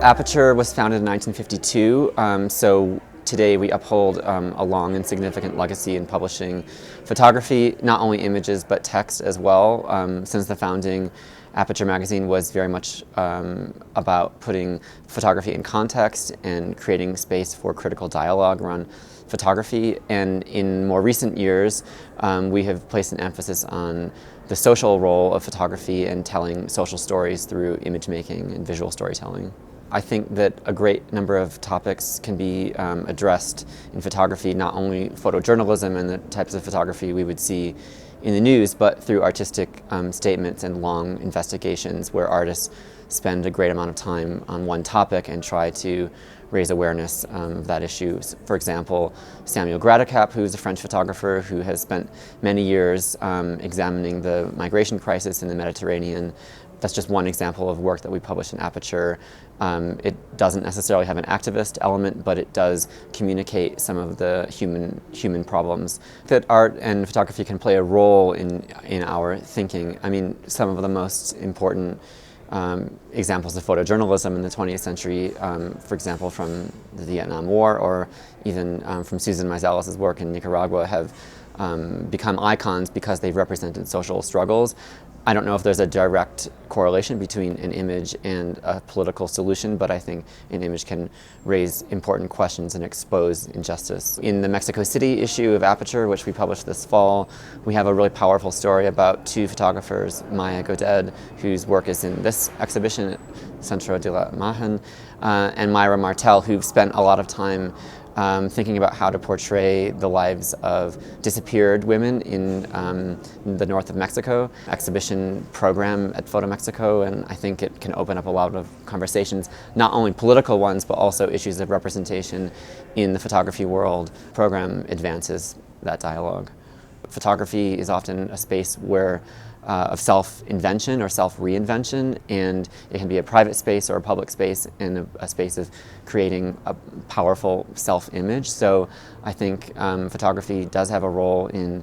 Aperture was founded in 1952, so today we uphold a long and significant legacy in publishing photography, not only images but text as well. Since the founding, Aperture magazine was very much about putting photography in context and creating space for critical dialogue around photography. And in more recent years, we have placed an emphasis on the social role of photography and telling social stories through image making and visual storytelling. I think that a great number of topics can be addressed in photography, not only photojournalism and the types of photography we would see in the news, but through artistic statements and long investigations where artists spend a great amount of time on one topic and try to raise awareness of that issue. For example, Samuel Gradicap, who's a French photographer who has spent many years examining the migration crisis in the Mediterranean. That's just one example of work that we published in Aperture. It doesn't necessarily have an activist element, but it does communicate some of the human problems. That art and photography can play a role in our thinking. I mean, some of the most important examples of photojournalism in the 20th century, for example, from the Vietnam War, or even from Susan Meiseles' work in Nicaragua, have become icons because they've represented social struggles. I don't know if there's a direct correlation between an image and a political solution, but I think an image can raise important questions and expose injustice. In the Mexico City issue of Aperture, which we published this fall, we have a really powerful story about two photographers, Maya Goded, whose work is in this exhibition at Centro de la Imagen, and Myra Martel, who've spent a lot of time thinking about how to portray the lives of disappeared women in the north of Mexico. Exhibition program at Photo Mexico, and I think it can open up a lot of conversations, not only political ones, but also issues of representation in the photography world. Program advances that dialogue. Photography is often a space where of self-invention or self-reinvention, and it can be a private space or a public space, and a space of creating a powerful self-image. So I think photography does have a role in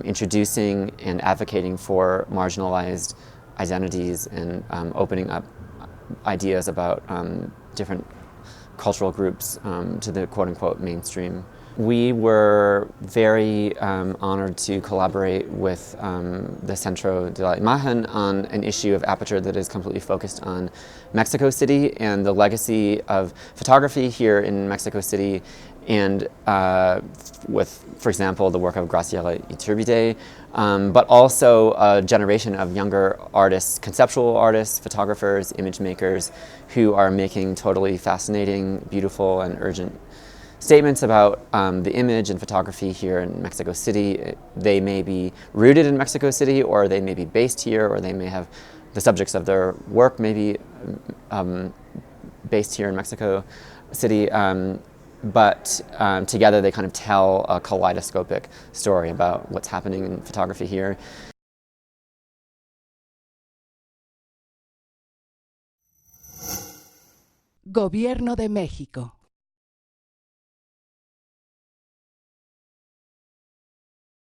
introducing and advocating for marginalized identities and opening up ideas about different cultural groups to the quote-unquote mainstream. We were very honored to collaborate with the Centro de la Imagen on an issue of Aperture that is completely focused on Mexico City and the legacy of photography here in Mexico City, and with, for example, the work of Graciela Iturbide, but also a generation of younger artists, conceptual artists, photographers, image makers, who are making totally fascinating, beautiful, and urgent statements about the image and photography here in Mexico City. They may be rooted in Mexico City, or they may be based here, or they may have the subjects of their work may be based here in Mexico City. But together they kind of tell a kaleidoscopic story about what's happening in photography here. Gobierno de México.